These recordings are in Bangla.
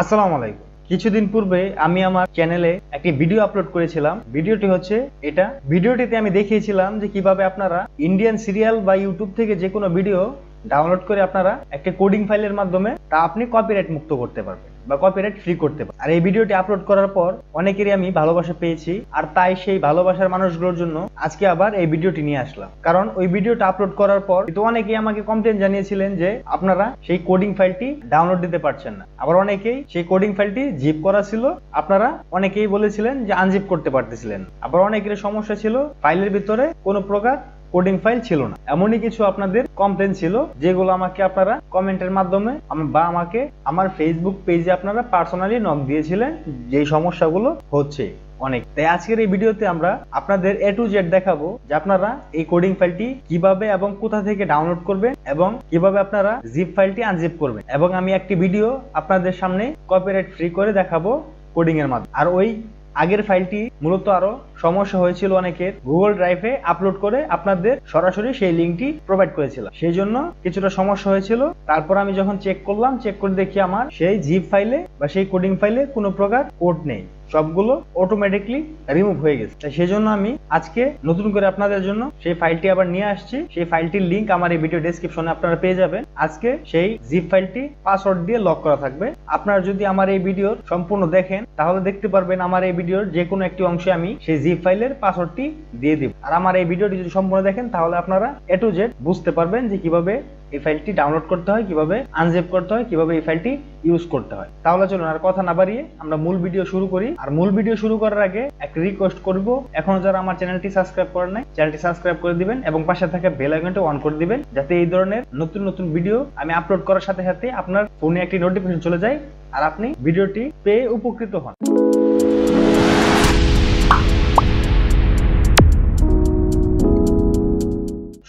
আসসালামু আলাইকুম। কিছুদিন পূর্বে আমি আমার চ্যানেলে একটি ভিডিও আপলোড করেছিলাম। ভিডিওটি হচ্ছে এটা। ভিডিওটিতে আমি দেখিয়েছিলাম যে কিভাবে আপনারা ইন্ডিয়ান সিরিয়াল বা ইউটিউব থেকে যে কোনো ভিডিও ডাউনলোড করে আপনারা একটা কোডিং ফাইলের মাধ্যমে তা আপনি কপিরাইট মুক্ত করতে পারবেন বা কপিরাইট ফ্রি করতে পারবেন। আর এই ভিডিওটি আপলোড করার পর অনেকেরই আমি ভালোবাসা পেয়েছি, আর তাই সেই ভালোবাসার মানুষগুলোর জন্য আজকে আবার এই ভিডিওটি নিয়ে আসলাম। কারণ ওই ভিডিওটা আপলোড করার পর কিন্তু অনেকেই আমাকে কমপ্লেন জানিয়েছিলেন যে আপনারা সেই কোডিং ফাইলটি ডাউনলোড দিতে পারছেন না। আবার অনেকেই সেই কোডিং ফাইলটি জিপ করা ছিল, আপনারা অনেকেই বলেছিলেন যে আনজিপ করতে পারতেছিলেন। আবার অনেকের সমস্যা ছিল ফাইলের ভিতরে কোনো প্রকার কোডিং ফাইল ছিল না। এমনই কিছু আপনাদের কমপ্লেন ছিল যেগুলো আমাকে আপনারা কমেন্টের মাধ্যমে বা আমাকে আমার ফেসবুক পেজে আপনারা পার্সোনালি নক দিয়েছিলেন যে সমস্যাগুলো হচ্ছে অনেক। তাই আজকের এই ভিডিওতে আমরা আপনাদের A to Z দেখাবো যে আপনারা এই কোডিং ফাইলটি কিভাবে এবং কোথা থেকে ডাউনলোড করবেন এবং কিভাবে আপনারা জিপ ফাইলটি আনজিপ করবেন, এবং আমি একটি ভিডিও আপনাদের সামনে কপিরাইট ফ্রি করে দেখাবো কোডিং এর মাধ্যমে। আর ওই আগের ফাইলটি মূলত আরো সমস্যা হয়েছিল অনেকের, গুগল ড্রাইভে আপলোড করে আপনাদের সরাসরি সেই লিঙ্কটি প্রোভাইড করেছিলাম, সেই জন্য কিছুটা সমস্যা হয়েছিল। তারপর আমি যখন চেক করলাম, চেক করে দেখি আমার সেই জিপ ফাইলে বা সেই কোডিং ফাইলে কোনো প্রকার কোড নেই, সবগুলো অটোমেটিকলি রিমুভ হয়ে গেছে। তাই সেই জন্য আমি আজকে নতুন করে আপনাদের জন্য সেই ফাইলটি আবার নিয়ে আসছি। সেই ফাইলটির লিঙ্ক আমার এই ভিডিও ডেসক্রিপশনে আপনারা পেয়ে যাবেন। আজকে সেই জিপ ফাইলটি পাসওয়ার্ড দিয়ে লক করা থাকবে। আপনারা যদি আমার এই ভিডিওর সম্পূর্ণ দেখেন তাহলে দেখতে পারবেন আমার এই ভিডিওর যে কোনো একটি অংশে আমি সেই জিপ ফাইলের পাসওয়ার্ডটি দিয়ে দিব। আর আমার এই ভিডিওটি যদি সম্পূর্ণ দেখেন তাহলে আপনারা A to Z বুঝতে পারবেন যে কিভাবে এই ফাইলটি ডাউনলোড করতে হয়, কিভাবে আনজিপ করতে হয়, কিভাবে এই ফাইলটি ইউজ করতে হয়। তাহলে চলুন আর কথা না বাড়িয়ে আমরা মূল ভিডিও শুরু করি। আর মূল ভিডিও শুরু করার আগে একটা রিকোয়েস্ট করব, এখনো যারা আমার চ্যানেলটি সাবস্ক্রাইব করেন নাই চ্যানেলটি সাবস্ক্রাইব করে দিবেন এবং পাশে থাকা বেল আইকনটি অন করে দিবেন, যাতে এই ধরনের নতুন নতুন ভিডিও আমি আপলোড করার সাথে সাথে আপনার ফোনে একটি নোটিফিকেশন চলে যায় আর আপনি ভিডিওটি পেয়ে উপকৃত হন।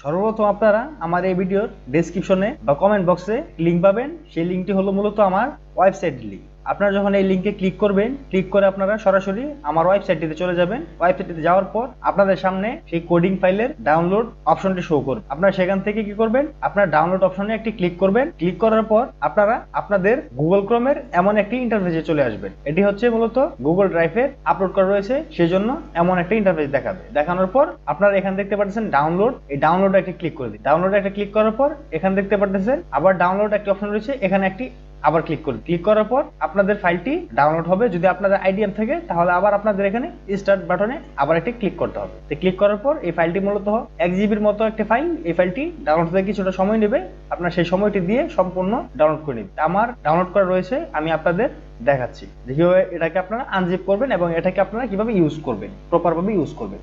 সর্বপ্রথম আপনারা আমার এই ভিডিওর ডেসক্রিপশনে বা কমেন্ট বক্সে লিংক পাবেন। সেই লিংকটি হলো মূলত আমার ওয়েবসাইটের লিংক। আপনারা যখন এই লিংকে ক্লিক করবেন, ক্লিক করে আপনারা সরাসরি আমার ওয়েবসাইটটিতে চলে যাবেন। ওয়েবসাইটটিতে যাওয়ার পর আপনাদের সামনে সেই কোডিং ফাইলের ডাউনলোড অপশনটি শো করবে। আপনারা সেখান থেকে কি করবেন, আপনারা ডাউনলোড অপশনে একটি ক্লিক করবেন। ক্লিক করার পর আপনারা আপনাদের গুগল ক্রোমের এমন একটি ইন্টারফেসে চলে আসবেন। এটি হচ্ছে মূলত গুগল ড্রাইভে আপলোড করা রয়েছে, সেজন্য এমন একটা ইন্টারফেস দেখাবে। দেখানোর পর আপনারা এখানে দেখতে পাচ্ছেন ডাউনলোড, এই ডাউনলোডে একটা ক্লিক করে দিন। ডাউনলোডে একটা ক্লিক করার পর এখানে দেখতে পাচ্ছেন আবার ডাউনলোড একটি অপশন রয়েছে, এখানে একটি আবার ক্লিক করুন। ক্লিক করার পর আপনাদের ফাইলটি ডাউনলোড হবে। যদি আপনাদের আইডিএম থাকে তাহলে আবার আপনাদের এখানে স্টার্ট বাটনে আবার একটি ক্লিক করতে হবে। তো ক্লিক করার পর এই ফাইলটি মূলত 1 জিবির মতো একটা ফাইল, এই ফাইলটি ডাউনলোড হতে কিছুটা সময় নেবে। আপনারা সেই সময়টি দিয়ে সম্পূর্ণ ডাউনলোড করে নেবেন। আমার ডাউনলোড করা রয়েছে, আমি আপনাদের দেখাচ্ছি যে কিভাবে এটাকে আপনারা আনজিপ করবেন এবং এটাকে আপনারা কিভাবে ইউজ করবেন, প্রপার ভাবে ইউজ করবেন।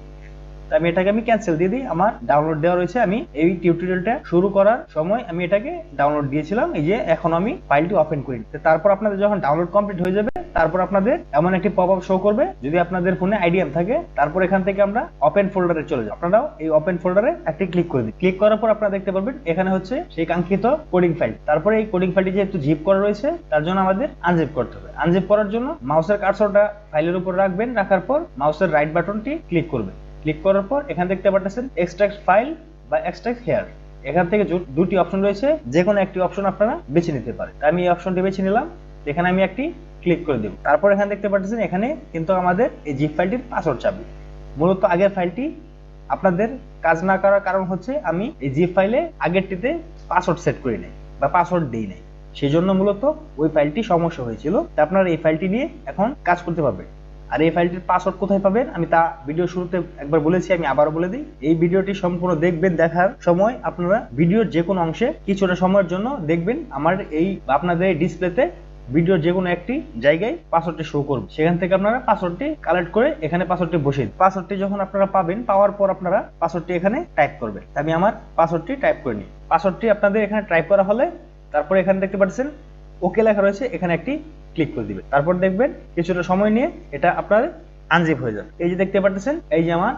আমি এটাকে ক্যান্সেল দিয়ে দিই। আমার ডাউনলোড দেওয়া রয়েছে, আমি এই টিউটোরিয়ালটা শুরু করার সময় আমি এটাকে ডাউনলোড দিয়েছিলাম। এই যে এখন আমি ফাইলটি ওপেন করি। তারপর আপনাদের যখন ডাউনলোড কমপ্লিট হয়ে যাবে তারপর আপনাদের এমন একটি পপআপ শো করবে, যদি আপনাদের ফোনে আইডিএম থাকে। তারপর এখান থেকে আমরা ওপেন ফোল্ডারে চলে যাব। আপনারাও এই ওপেন ফোল্ডারে একটি ক্লিক করে দিন। ক্লিক করার পর আপনারা দেখতে পারবেন এখানে হচ্ছে সেই কাঙ্ক্ষিত কোডিং ফাইল। তারপরে এই কোডিং ফাইলটি যেহেতু জিপ করা রয়েছে তার জন্য আমাদের আনজিপ করতে হবে। আনজিপ করার জন্য মাউসের কার্সরটা ফাইলের উপর রাখবেন, রাখার পর মাউসের রাইট বাটনটি ক্লিক করবেন। ক্লিক করার পর এখানে দেখতে পাচ্ছেন এক্সট্রাক্ট ফাইল বা এক্সট্রাক্ট হেয়ার। এখান থেকে দুটি অপশন রয়েছে, যে কোনো একটি অপশন আপনারা বেছে নিতে পারেন। আমি এই অপশনটি বেছে নিলাম, এখানে আমি একটি ক্লিক করে দেব। তারপর এখানে দেখতে পাচ্ছেন এখানে কিন্তু আমাদের এই জিপ ফাইলটির পাসওয়ার্ড চাবি। মূলত আগের ফাইলটি আপনাদের কাজ না করার কারণ হচ্ছে আমি এই জিপ ফাইলে আগেরটিতে পাসওয়ার্ড সেট করি নাই বা পাসওয়ার্ড দিই নাই, সেই জন্য মূলত ওই ফাইলটি সমস্যা হয়েছিল। তা আপনারা এই ফাইলটি নিয়ে এখন কাজ করতে পারবেন। আর এই ফাইলটির পাসওয়ার্ড কোথায় পাবেন আমি তা ভিডিও শুরুতে একবার বলেছি, আমি আবারও বলে দিই। এই ভিডিওটি সম্পূর্ণ দেখবেন, দেখার সময় আপনারা ভিডিওর যে কোনো অংশে কিছুটা সময়ের জন্য দেখবেন আমার এই আপনাদের ডিসপ্লেতে ভিডিওর যে কোনো একটি জায়গায় পাসওয়ার্ডটি শো করবে। সেখান থেকে আপনারা পাসওয়ার্ডটি কালেক্ট করে এখানে পাসওয়ার্ডটি বসিয়ে দিন। পাসওয়ার্ডটি যখন আপনারা পাবেন, পাওয়ার পর আপনারা পাসওয়ার্ডটি এখানে টাইপ করবেন। আমি আমার পাসওয়ার্ডটি টাইপ করে নিই। পাসওয়ার্ডটি আপনাদের এখানে টাইপ করা হলে তারপরে এখানে দেখতে পাচ্ছেন ওকে লেখা রয়েছে, এখানে একটি ক্লিক করে দিবেন। তারপর দেখবেন কিছুটা সময় নিয়ে এটা আপনার আনজিপ হয়ে যাবে। এই যে দেখতে পাচ্ছেন এই যে আমার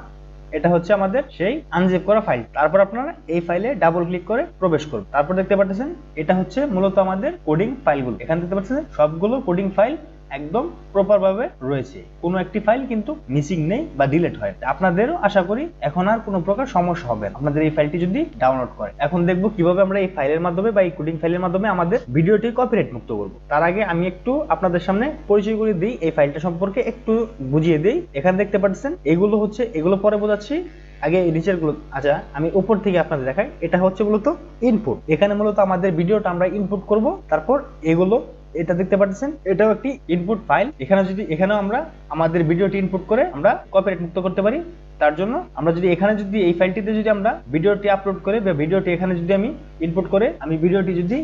এটা হচ্ছে আমাদের সেই আনজিপ করা ফাইল। তারপর আপনারা এই ফাইলে ডাবল ক্লিক করে প্রবেশ করুন। তারপর দেখতে পাচ্ছেন এটা হচ্ছে মূলত আমাদের কোডিং ফাইলগুলো। এখানে দেখতে পাচ্ছেন সবগুলো কোডিং ফাইল একদম প্রপার ভাবে রয়েছে, কোনো একটি ফাইল কিন্তু মিসিং নেই বা ডিলিট হয়। আপনাদেরও আশা করি এখন আর কোনো প্রকার সমস্যা হবে না আপনাদের এই ফাইলটি যদি ডাউনলোড করে। এখন দেখবো কিভাবে আমরা এই ফাইলের মাধ্যমে বা এই কোডিং ফাইলের মাধ্যমে আমাদের ভিডিওটি কপিরাইট মুক্ত করব। তার আগে আমি একটু আপনাদের সামনে পরিচয় করে দিই, এই ফাইলটা সম্পর্কে একটু বুঝিয়ে দিই। এখানে দেখতে পাচ্ছেন এগুলো হচ্ছে, এগুলো পরে বোঝাচ্ছি, আগে এই নিচের গুলো। আচ্ছা, আমি উপর থেকে আপনাদের দেখাই। এটা হচ্ছে মূলত ইনপুট। এখানে মূলত আমাদের ভিডিওটা আমরা ইনপুট করব। তারপর এগুলো, এটা দেখতে পাচ্ছেন এটাও একটি ইনপুট ফাইল। এখানে যদি এখানেও আমরা আমাদের ভিডিওটি ইনপুট করে আমরা কপিরাইট মুক্ত করতে পারি। তার জন্য আমরা যদি এখানে যদি এই ফাইলটিতে যদি আমরা ভিডিওটি আপলোড করে বা ভিডিওটি এখানে যদি আমি ইনপুট করে আমি ভিডিওটি যদি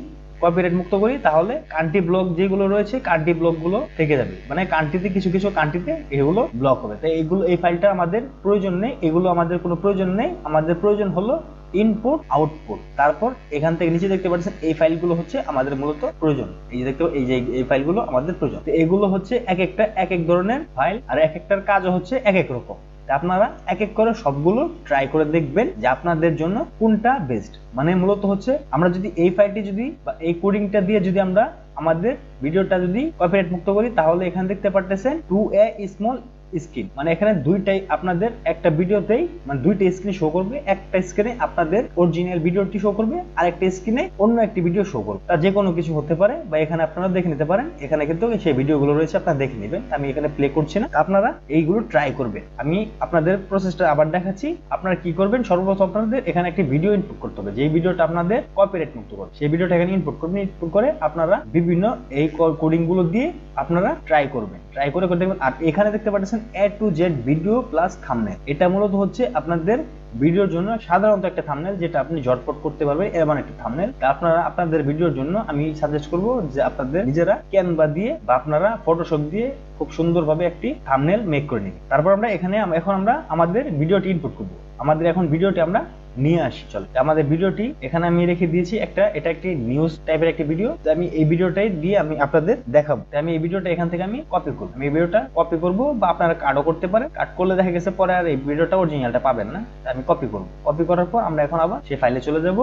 কপিরাইট মুক্ত করি, তাহলে কান্ট্রি ব্লক যেগুলো রয়েছে কান্ট্রি ব্লক গুলো থেকে যাবে, মানে কান্ট্রিতে কিছু কিছু কান্ট্রিতে এগুলো ব্লক হবে। তাই এগুলো, এই ফাইলটা আমাদের প্রয়োজন নেই, এগুলো আমাদের কোনো প্রয়োজন নেই। আমাদের প্রয়োজন হলো ইনপুট আউটপুট। তারপর এখান থেকে নিচে দেখতে পাচ্ছেন এই ফাইলগুলো হচ্ছে আমাদের মূলত প্রয়োজন। এই যে দেখতে, এই যে এই ফাইলগুলো আমাদের প্রয়োজন। তো এগুলো হচ্ছে এক একটা এক এক ধরনের ফাইল, আর এক একটার কাজও হচ্ছে এক এক রকম। আপনারা এক এক করে সবগুলো ট্রাই করে দেখবেন যে আপনাদের জন্য কোনটা বেস্ট। মানে মূলত হচ্ছে আমরা যদি এই ফাইলটি যদি বা এই কোডিংটা দিয়ে যদি আমরা আমাদের ভিডিওটা যদি কপিরাইট মুক্ত করি, তাহলে এখানে দেখতে পারতেছেন 2a স্মল স্ক্রিন, মানে এখানে দুইটাই আপনাদের একটা ভিডিওতেই মানে দুইটা স্ক্রিন শো করবে। একটা স্ক্রিনে আপনাদের অরিজিনাল ভিডিওটি শো করবে, আর একটা স্ক্রিনে অন্য একটি ভিডিও শো করবে। তা যে কোনো কিছু হতে পারে, বা এখানে আপনারা দেখে নিতে পারেন। এখানে কিন্তু সেই ভিডিওগুলো রয়েছে, আপনারা দেখে নেবেন। আমি এখানে প্লে করছি না, আপনারা এইগুলো ট্রাই করবেন। আমি আপনাদের প্রসেসটা আবার দেখাচ্ছি। আপনারা কি করবেন, সর্বপ্রথম আপনাদের এখানে একটি ভিডিও ইনপুট করতে হবে, যেই ভিডিওটা আপনাদের কপিরাইট মুক্ত করবে সেই ভিডিওটা এখানে ইনপুট করবেন। ইনপুট করে আপনারা বিভিন্ন এই কোডিং গুলো দিয়ে আপনারা ট্রাই করবেন, ট্রাই করে দেখবেন। আর এখানে দেখতে পাচ্ছেন A to Z video plus thumbnail. এটা মূলত হচ্ছে আপনাদের ভিডিওর জন্য সাধারণত একটা থাম্বনেল, যেটা আপনি ঝটপট করতে পারবেন, এমন একটা থাম্বনেল। আপনারা আপনাদের ভিডিওর জন্য আমি সাজেস্ট করব যে আপনাদের নিজেরা ক্যানভা দিয়ে বা আপনারা ফটোশপ দিয়ে খুব সুন্দরভাবে একটি থাম্বনেল মেক করে নিন। তারপর আমরা এখানে এখন আমরা আমাদের ভিডিওটি ইনপুট করব। আমাদের এখন ভিডিওটি আমরা নিয়ে আসি। চলো, আমাদের ভিডিওটি এখানে আমি রেখে দিয়েছি একটা, এটা একটি নিউজ টাইপের একটি ভিডিও। তো আমি এই ভিডিওটাই দিয়ে আমি আপনাদের দেখাবো। তো আমি এই ভিডিওটা এখান থেকে আমি কপি করব। আমি এই ভিডিওটা কপি করব, বা আপনারা কাটও করতে পারেন। কাট করলে দেখা গেছে পরে আর এই ভিডিওটা অরিজিনালটা পাবেন না। আমি কপি করব। কপি করার পর আমরা এখন আবার সেই ফাইলে চলে যাব।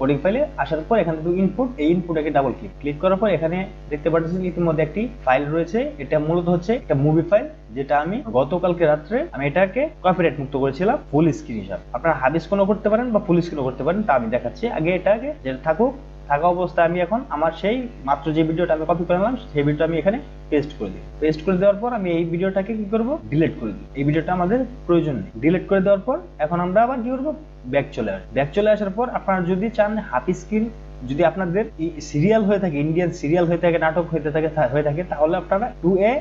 কোডিং ফাইলে আসার পর এখানে ইনপুট, এই ইনপুটটাকে ডাবল ক্লিক করার পর এখানে দেখতে পাচ্ছেন ইতিমধ্যে একটি ফাইল রয়েছে। এটা মূলত হচ্ছে একটা মুভি ফাইল, যেটা আমি গতকালকে রাত্রে আমি এটাকে কপিরাইট মুক্ত করেছিলাম ফুল স্ক্রিন হিসাবে। আপনারা হাফ স্ক্রিনও করতে পারেন বা ফুল স্ক্রিনও করতে পারেন, তা আমি দেখাচ্ছি। আগে এটাকে যেটা থাকা অবস্থায় আমি এখন আমার সেই মাত্র যে ভিডিওটা আমি কপি করে নিলাম সেই ভিডিওটা আমি এখানে পেস্ট করে দিই। পেস্ট করে দেওয়ার পর আমি এই ভিডিওটাকে কি করব, ডিলিট করে দিই। এই ভিডিওটা আমাদের প্রয়োজন নেই। ডিলিট করে দেওয়ার পর এখন আমরা আবার কি করব, ব্যাক চলে আসবো। ব্যাক চলে আসার পর আপনারা যদি চান হাফ স্ক্রিন, যদি আপনাদের সিরিয়াল হয়ে থাকে, ইন্ডিয়ান সিরিয়াল হয়ে থাকে, নাটক হয়ে থাকে, তাহলে আপনারা 2a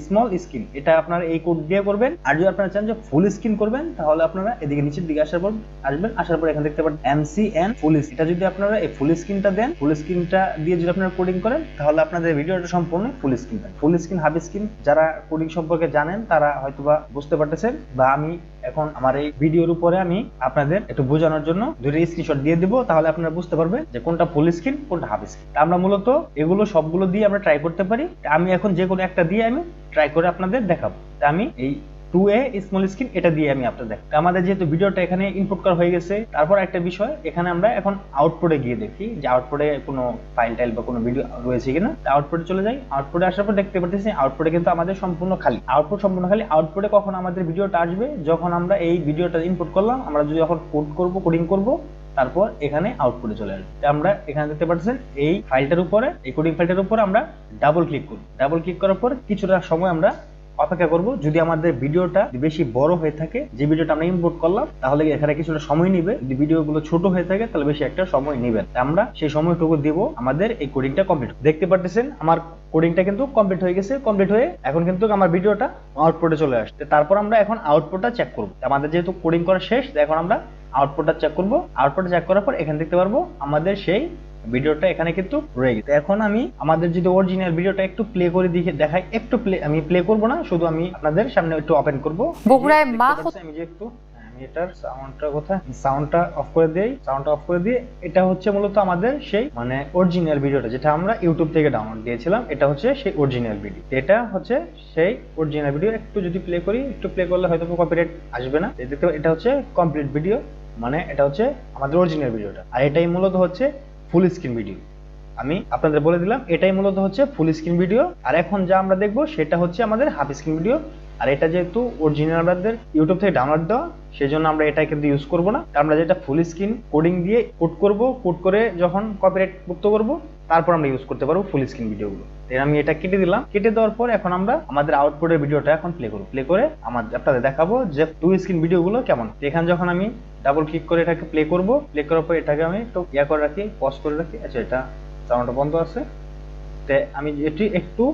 স্মল স্ক্রিন এটা আপনারা এই কোড দিয়ে করবেন। আর যদি আপনারা চান যে ফুল স্ক্রিন করবেন, তাহলে আপনারা এদিকে নিচের দিকে আসার পর আসার পর এখানে দেখতে পাবেন MCN ফুল স্ক্রিন। এটা যদি আপনারা এই ফুল স্ক্রিনটা দেন, ফুল স্ক্রিনটা দিয়ে যদি আপনারা কোডিং করেন, তাহলে আপনাদের ভিডিওটা সম্পূর্ণ ফুল স্ক্রিন পাবেন। ফুল স্ক্রিন, হাফ স্ক্রিন যারা কোডিং সম্পর্কে জানেন তারা হয়তোবা বুঝতে পারতেছেন, বা আমি এখন আমার এই ভিডিওর উপরে আমি আপনাদের একটু বোঝানোর জন্য দুটো স্ক্রিনশট দিয়ে দেবো, তাহলে আপনারা বুঝতে পারবেন যে কোনটা ফুল স্ক্রিন কোনটা হাফ স্ক্রিন। আমরা মূলত এগুলো সবগুলো দিয়ে আমরা ট্রাই করতে পারি। আমি এখন যে কোনো একটা দিয়ে আমি ট্রাই করে আপনাদের দেখাবো। আমি এই 2a স্মল স্ক্রিন এটা দিয়ে আমি আপনাদের দেখাবো। আমাদের যেহেতু ভিডিওটা এখানে ইনপুট করা হয়ে গেছে, তারপর একটা বিষয়, এখানে আমরা এখন আউটপুটে গিয়ে দেখি যে আউটপুটে কোনো ফাইল টাইল বা কোনো ভিডিও রয়েছে কিনা। আউটপুটে চলে যাই। আউটপুটে আসার পর দেখতে পাচ্ছি আউটপুটে কিন্তু আমাদের সম্পূর্ণ খালি। আউটপুট সম্পূর্ণ খালি। আউটপুটে কখন আমাদের ভিডিওটা আসবে, যখন আমরা এই ভিডিওটা ইনপুট করলাম, আমরা যদি যখন কোডিং করব, তারপর এখানে আউটপুটে চলে আসবে। আমরা এখানে দেখতে পাচ্ছেন এই ফাইলটার উপরে, এই কোডিং ফাইলটার উপরে আমরা ডাবল ক্লিক করব। ডাবল ক্লিক করার পর কিছুটা সময় আমরা অপেক্ষা করব। যদি আমাদের ভিডিওটা বেশি বড় হয়ে থাকে, যে ভিডিওটা আমরা ইম্পোর্ট করলাম, তাহলে এখানে কিছুটা সময় নিবে। যদি ভিডিওগুলো ছোট হয়ে থাকে, তাহলে বেশি একটা সময় নেবে। আমরা সেই সময়টুকু দেব আমাদের এই কোডিংটা কমপ্লিট। দেখতে পাচ্ছেন আমার কোডিংটা কিন্তু কমপ্লিট হয়ে গেছে। কমপ্লিট হয়ে এখন কিন্তু আমার ভিডিওটা আউটপুটে চলে আসছে। তারপর আমরা এখন আউটপুটটা চেক করব। আমাদের যেহেতু কোডিং করা শেষ, এখন আমরা আউটপুটটা চেক করব। আউটপুটটা চেক করার পর এখানে দেখতে পারবো আমাদের সেই ভিডিওটা এখানে কিন্তু রয়ে গেছে। এখন আমি আমাদের যদি অরিজিনাল ভিডিওটা একটু প্লে করে দেখাই, একটু আমি প্লে করব না, শুধু আমি আপনাদের সামনে একটু ওপেন করব। বগুড়ায় মা আমি যে একটু এটার সাউন্ডটা কোথায়, সাউন্ডটা অফ করে দেই। সাউন্ডটা অফ করে দিয়ে এটা হচ্ছে মূলত আমাদের সেই মানে অরিজিনাল ভিডিওটা, যেটা আমরা ইউটিউব থেকে ডাউনলোড দিয়েছিলাম। এটা হচ্ছে সেই অরিজিনাল ভিডিও। এটা হচ্ছে সেই অরিজিনাল ভিডিও। একটু যদি প্লে করি, একটু প্লে করলে হয়তো কপিরাইট আসবে না। দেখতে এটা হচ্ছে কমপ্লিট ভিডিও, মানে এটা হচ্ছে আমাদের অরিজিনাল ভিডিওটা। আর এটাই মূলত হচ্ছে ফুল স্ক্রিন ভিডিও। আমি আপনাদের বলে দিলাম এটাই মূলত হচ্ছে ফুল স্ক্রিন ভিডিও। আর এখন যা আমরা দেখবো সেটা হচ্ছে আমাদের হাফ স্ক্রিন ভিডিও। আর এটা যেহেতু অরিজিনাল আমাদের ইউটিউব থেকে ডাউনলোড দেওয়া, সেই জন্য আমরা এটা কিন্তু ইউজ করবো না। আমরা যেটা ফুল স্ক্রিন কোডিং দিয়ে কোড করব, কোড করে যখন কপিরাইট মুক্ত করব তারপর আমরা ইউজ করতে পারবো ফুল স্ক্রিন ভিডিওগুলো। আমি এটা কেটে দিলাম। কেটে দেওয়ার পর এখন আমরা আমাদের আউটপুটের ভিডিওটা এখন প্লে করব। প্লে করে আপনাদের দেখাবো যে টু স্ক্রিন ভিডিওগুলো কেমন। এখানে যখন আমি ডাবল ক্লিক করে এটাকে প্লে করব, প্লে করার পর এটাকে আমি একটু করে রাখি, পজ করে রাখি। আচ্ছা, এটা সাউন্ডটা বন্ধ আছে, তো আমি এটি একটু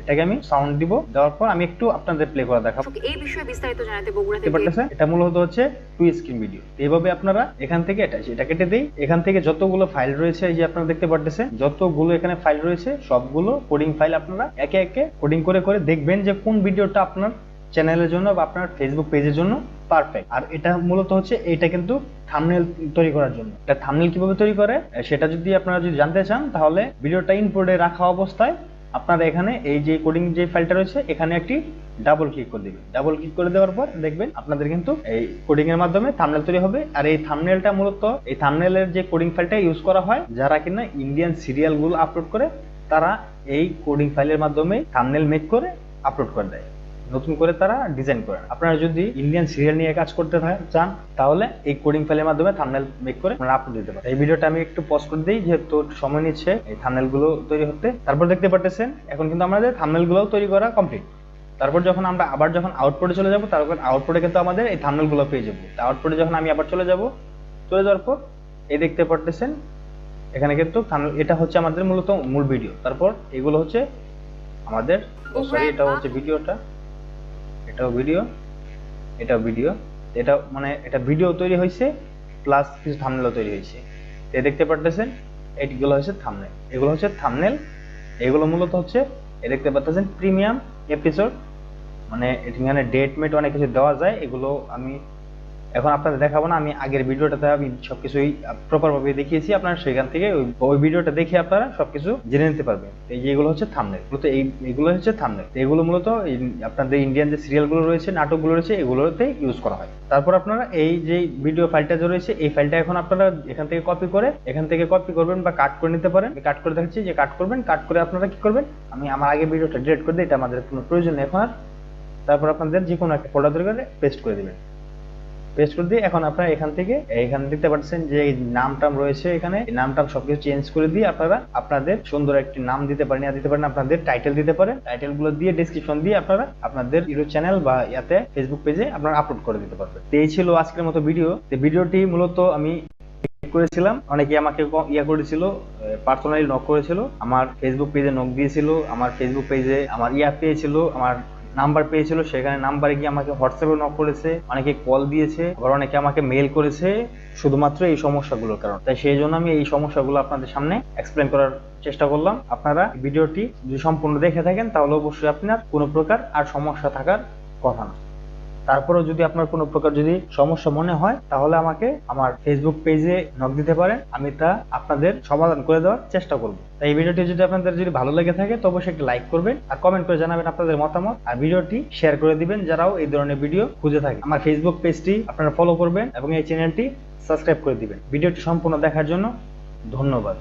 এটাকে আমি সাউন্ড দিব, দেওয়ার পর আমি একটু আপনাদের প্লে করে দেখাবো। এই বিষয়ে বিস্তারিত জানাতে বগুড়া থেকে এটা মূলত হচ্ছে টু স্ক্রিন ভিডিও। এইভাবে আপনারা এখান থেকে এটা কেটে দেই। এখান থেকে যতগুলো ফাইল রয়েছে, এই যে আপনারা দেখতে পাচ্ছেন যতগুলো এখানে ফাইল রয়েছে সবগুলো কোডিং ফাইল আপনারা একে একে কোডিং করে করে দেখবেন যে কোন ভিডিওটা আপনার চ্যানেলের জন্য বা আপনার ফেসবুক পেজের জন্য পারফেক্ট। আর এটা মূলত হচ্ছে এটা কিন্তু থাম্বনেল তৈরি করার জন্য। এটা থাম্বনেল কিভাবে তৈরি করে সেটা যদি আপনারা জানতে চান, তাহলে ভিডিওটা ইনপুটে রাখা অবস্থায় আপনারা এখানে এই যে কোডিং যে ফাইলটা রয়েছে এখানে একটি ডাবল ক্লিক করে দিবেন। ডাবল ক্লিক করে দেওয়ার পর দেখবেন আপনাদের কিন্তু এই কোডিং এর মাধ্যমে থাম্বনেল তৈরি হবে। আর এই থাম্বনেলটা মূলত এই থাম্বনেলের যে কোডিং ফাইলটা ইউজ করা হয়, যারা কিনা ইন্ডিয়ান সিরিয়াল গুলো আপলোড করে তারা এই কোডিং ফাইলের মাধ্যমে থাম্বনেল মেক করে আপলোড করে দেয়, নতুন করে তারা ডিজাইন করেন। আপনারা যদি ইন্ডিয়ান সিরিয়াল নিয়ে কাজ করতে চান তাহলে এই কোডিং ফাইলের মাধ্যমে থাম্বনেল মেক করে আপনারা আপলোড দিতে পারেন। এই ভিডিওটা আমি একটু পজ করে দিই যেহেতু সময় নিচ্ছে এই থাম্বনেল গুলো তৈরি হতে। তারপর দেখতে পাচ্ছেন এখন কিন্তু আমাদের থাম্বনেল গুলো তৈরি করা কমপ্লিট। তারপর যখন আমরা আবার যখন আউটপুটে চলে যাব, তারপর আউটপুটে কিন্তু আমাদের এই থাম্বনেল গুলো পেয়ে যাবো। আউটপুটে যখন আমি আবার চলে যাওয়ার পর এই দেখতে পাচ্ছেন এখানে কিন্তু এটা হচ্ছে আমাদের মূলত মূল ভিডিও। তারপর এগুলো হচ্ছে আমাদের সরি এটা হচ্ছে ভিডিওটা, এটাও ভিডিও, এটাও ভিডিও। এটা মানে এটা ভিডিও তৈরি হয়েছে প্লাস কিছু থাম্বনেলও তৈরি হয়েছে। দেখতে পাচ্ছেন এইগুলো হচ্ছে থাম্বনেল, এগুলো হচ্ছে থাম্বনেল। এগুলো মূলত হচ্ছে দেখতে পাচ্ছেন প্রিমিয়াম এপিসোড, মানে এখানে ডেট মেট অনেক কিছু দেওয়া যায়। এগুলো আমি এখন আপনাদের দেখাবো না, আমি আগের ভিডিওটাতে আমি সবকিছুই প্রপার ভাবে দেখিয়েছি। আপনারা সেখান থেকে ওই ভিডিওটা দেখে আপনারা সবকিছু জেনে নিতে পারবেন। এই যে এগুলো হচ্ছে থাম্বনেল, মূলত এইগুলো হচ্ছে থাম্বনেল। এগুলো মূলত আপনাদের ইন্ডিয়ান যে সিরিয়ালগুলো রয়েছে, নাটকগুলো রয়েছে, এগুলোতে ইউজ করা হয়। তারপর আপনারা এই যে ভিডিও ফাইলটা যে রয়েছে এই ফাইলটা এখন আপনারা এখান থেকে কপি করবেন বা কাট করে নিতে পারেন। কাট করে দেখাচ্ছি যে কাট করবেন। কাট করে আপনারা কি করবেন, আমি আমার আগে ভিডিওটা ডিলিট করে দিই, এটা আমাদের কোনো প্রয়োজন নেই এখন আর। তারপর আপনাদের যে কোনো একটা ফোল্ডার তৈরি করে পেস্ট করে দিবেন। পেস্ট করে দিয়ে এখন আপনারা এখানে দেখতে পাচ্ছেন যে নাম রয়েছে, এখানে নামটাম সবকিছু চেঞ্জ করে দিয়ে আপনারা আপনাদের সুন্দর একটি নাম দিতে পারেন, আপনাদের টাইটেল দিতে পারেন। টাইটেল গুলো দিয়ে ডেসক্রিপশন দিয়ে আপনারা আপনাদের ইউটিউব চ্যানেল বা ইয়াতে ফেসবুক পেজে আপনারা আপলোড করে দিতে পারবেন। এই ছিল আজকের মতো ভিডিও। ভিডিওটি মূলত আমি করেছিলাম, অনেকে আমাকে করেছিল, পার্সোনালি নক করেছিল, আমার ফেসবুক পেজে নক দিয়েছিল, আমার ফেসবুক পেজে আমার পেয়েছিল, আমার নাম্বার পেয়েছিল, সেখানে নাম্বারে গিয়ে আমাকে হোয়াটসঅ্যাপে নক করেছে, অনেকে কল দিয়েছে, আবার অনেকে আমাকে মেইল করেছে শুধুমাত্র এই সমস্যাগুলোর কারণে। তাই সেই জন্য আমি এই সমস্যাগুলো আপনাদের সামনে এক্সপ্লেন করার চেষ্টা করলাম। আপনারা ভিডিওটি যদি সম্পূর্ণ দেখে থাকেন তাহলে অবশ্যই আপনার কোনো প্রকার আর সমস্যা থাকার কথা না। তারপরেও যদি আপনার কোনো প্রকার যদি সমস্যা মনে হয় তাহলে আমাকে আমার ফেসবুক পেজে নক দিতে পারেন, আমি তা আপনাদের সমাধান করে দেওয়ার চেষ্টা করব। তাই এই ভিডিওটি যদি আপনাদের যদি ভালো লেগে থাকে তো অবশ্যই একটা লাইক করবেন আর কমেন্ট করে জানাবেন আপনাদের মতামত, আর ভিডিওটি শেয়ার করে দিবেন যারাও এই ধরনের ভিডিও খুঁজে থাকে। আমার ফেসবুক পেজটি আপনারা ফলো করবেন এবং এই চ্যানেলটি সাবস্ক্রাইব করে দিবেন। ভিডিওটি সম্পূর্ণ দেখার জন্য ধন্যবাদ।